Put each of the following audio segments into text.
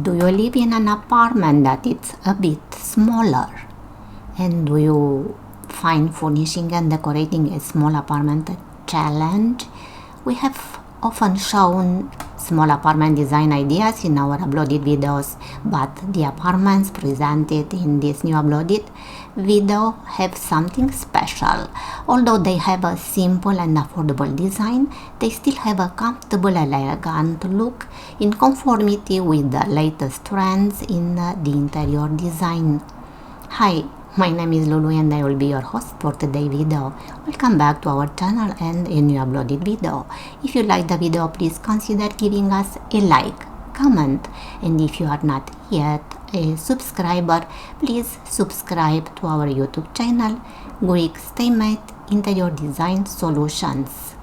Do you live in an apartment that is a bit smaller? And do you find furnishing and decorating a small apartment a challenge? We have often shown small apartment design ideas in our uploaded videos, but the apartments presented in this new uploaded video have something special. Although they have a simple and affordable design, they still have a comfortable and elegant look in conformity with the latest trends in the interior design. Hi, my name is Lulu and I will be your host for today's video. Welcome back to our channel and a new uploaded video. If you like the video, please consider giving us a like, comment, and if you are not yet a subscriber, please subscribe to our YouTube channel, Grig Stamate Interior Design Solutions.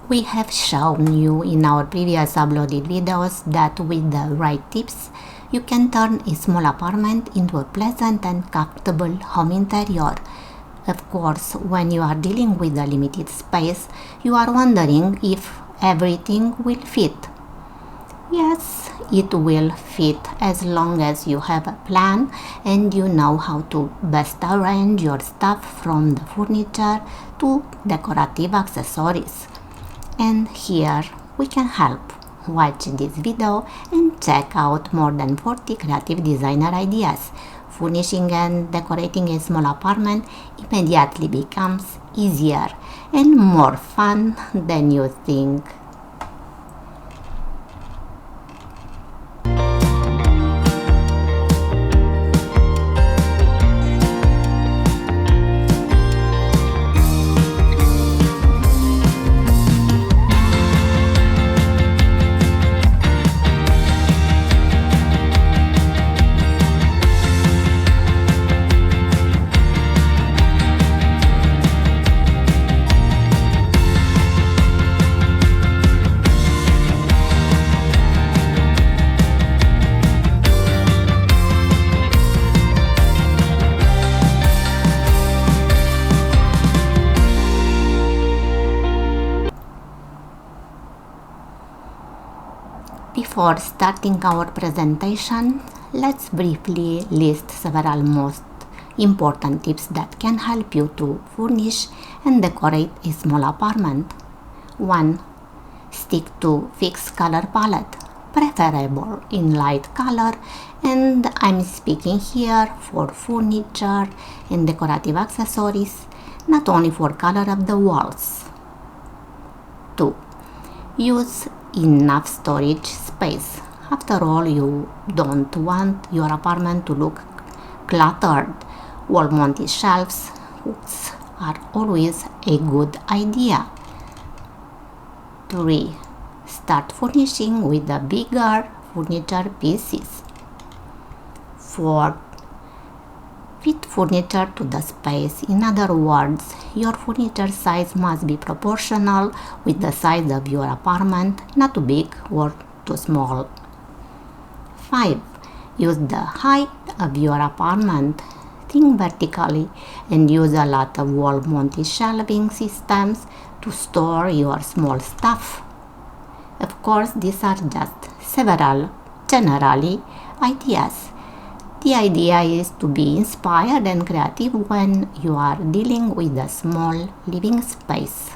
We have shown you in our previous uploaded videos that with the right tips, you can turn a small apartment into a pleasant and comfortable home interior. Of course, when you are dealing with a limited space, you are wondering if everything will fit. Yes, it will fit as long as you have a plan and you know how to best arrange your stuff from the furniture to decorative accessories. And here we can help. Watch this video and check out more than 40 creative designer ideas. Furnishing and decorating a small apartment immediately becomes easier and more fun than you think. Before starting our presentation, let's briefly list several most important tips that can help you to furnish and decorate a small apartment. 1. Stick to fixed color palette, preferable in light color, and I'm speaking here for furniture and decorative accessories, not only for color of the walls. 2. Use enough storage space. After all, you don't want your apartment to look cluttered. Wall-mounted shelves, hooks are always a good idea. 3. Start furnishing with the bigger furniture pieces. 4. Fit furniture to the space. In other words, your furniture size must be proportional with the size of your apartment, not too big or too small. 5. Use the height of your apartment. Think vertically and use a lot of wall-mounted shelving systems to store your small stuff. Of course, these are just several generally ideas. The idea is to be inspired and creative when you are dealing with a small living space.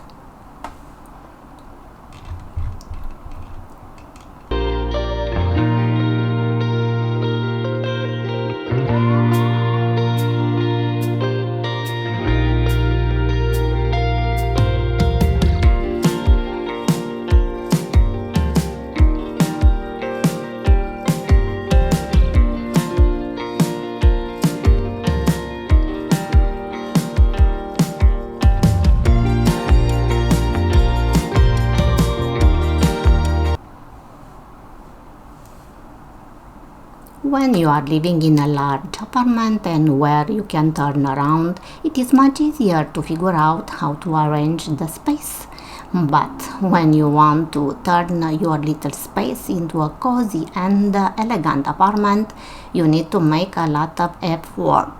When you are living in a large apartment and where you can turn around, it is much easier to figure out how to arrange the space. But when you want to turn your little space into a cozy and elegant apartment, you need to make a lot of effort.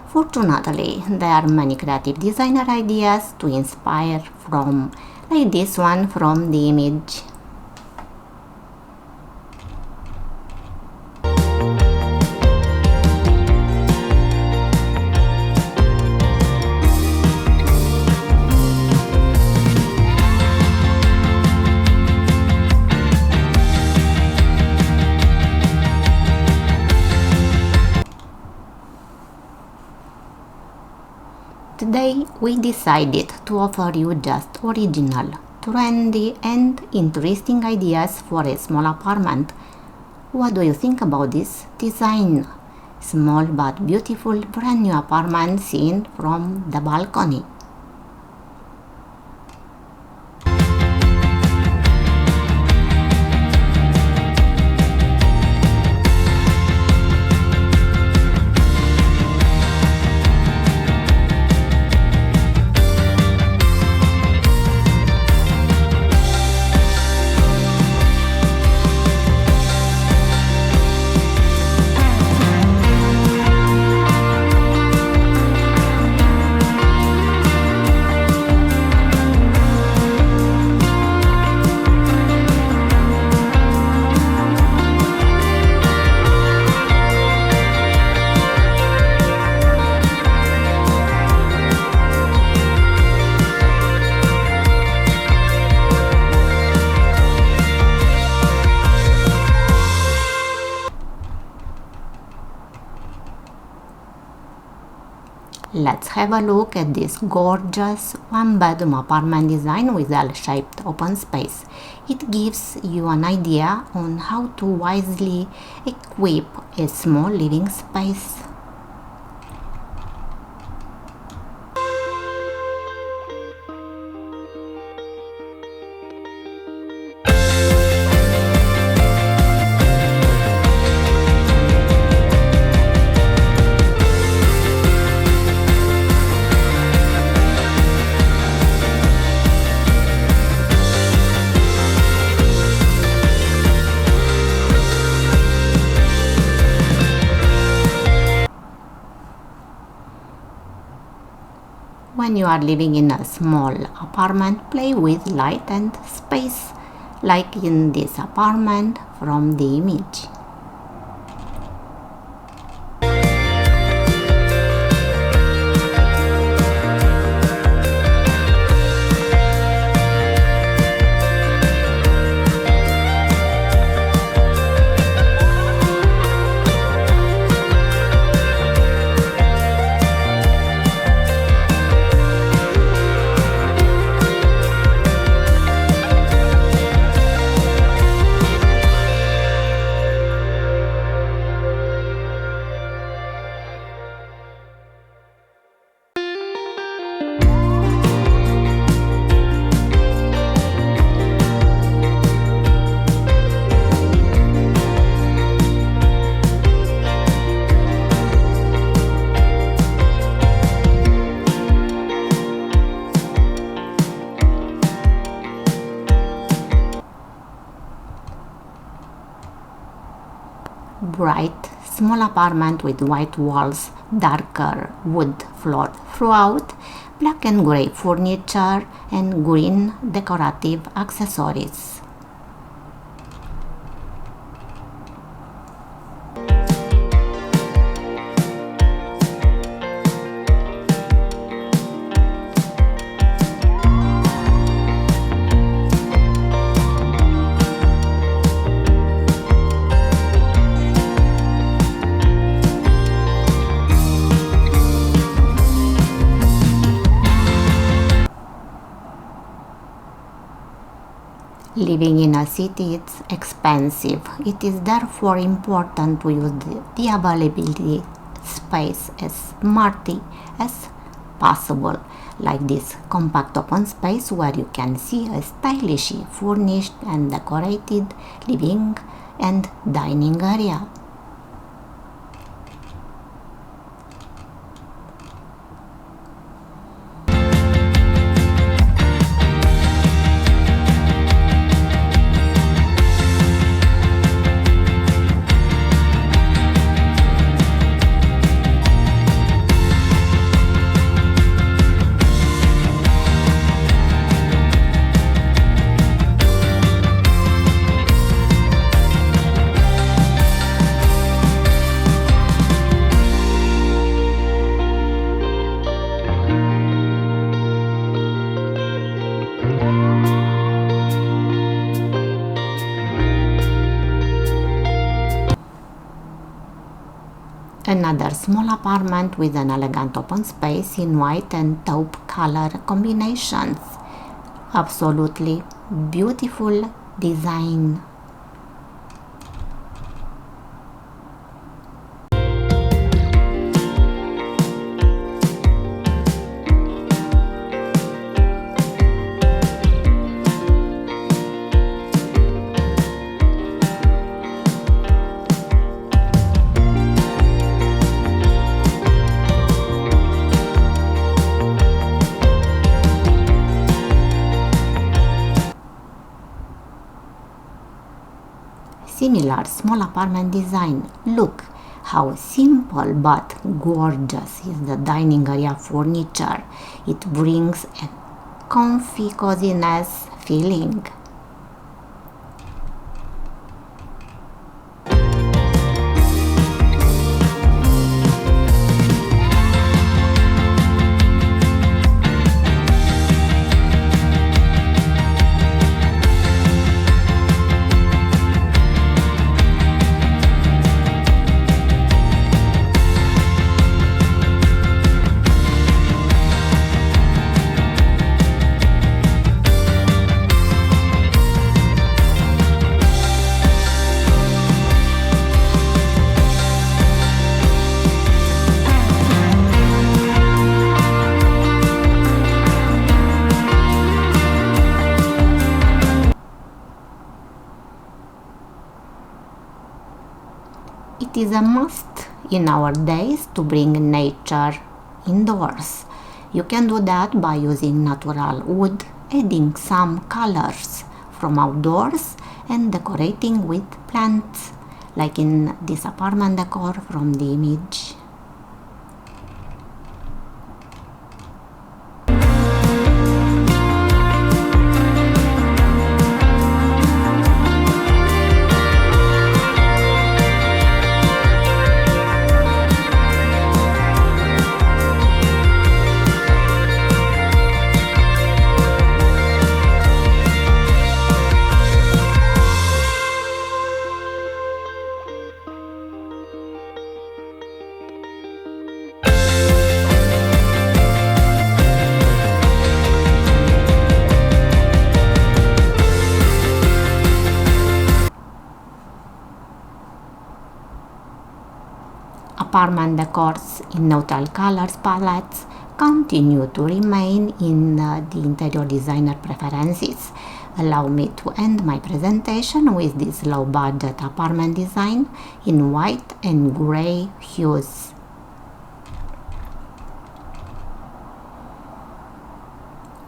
Fortunately, there are many creative designer ideas to inspire from, like this one from the image. Today we decided to offer you just original, trendy and interesting ideas for a small apartment. What do you think about this design? Small but beautiful brand new apartment seen from the balcony. Let's have a look at this gorgeous one-bedroom apartment design with L-shaped open space. It gives you an idea on how to wisely equip a small living space. When you are living in a small apartment, play with light and space, like in this apartment from the image. Bright, small apartment with white walls, darker wood floor throughout, black and gray furniture and green decorative accessories. Living in a city is expensive. It is therefore important to use the availability space as smartly as possible, like this compact open space where you can see a stylishly furnished and decorated living and dining area. Another small apartment with an elegant open space in white and taupe color combinations. Absolutely beautiful design. Similar small apartment design. Look how simple but gorgeous is the dining area furniture. It brings a comfy coziness feeling. It is a must in our days to bring nature indoors. You can do that by using natural wood, adding some colors from outdoors, and decorating with plants, like in this apartment decor from the image. Apartment decors in neutral colors palettes continue to remain in the interior designer preferences. Allow me to end my presentation with this low budget apartment design in white and gray hues.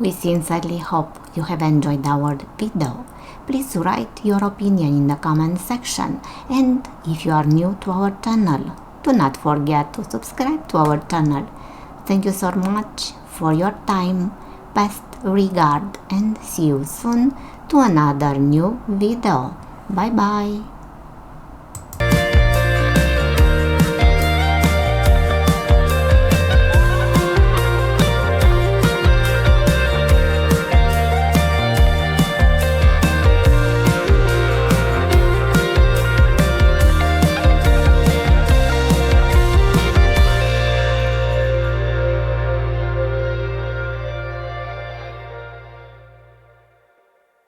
We sincerely hope you have enjoyed our video. Please write your opinion in the comment section, and if you are new to our channel, do not forget to subscribe to our channel. Thank you so much for your time. Best regard and see you soon to another new video. Bye bye.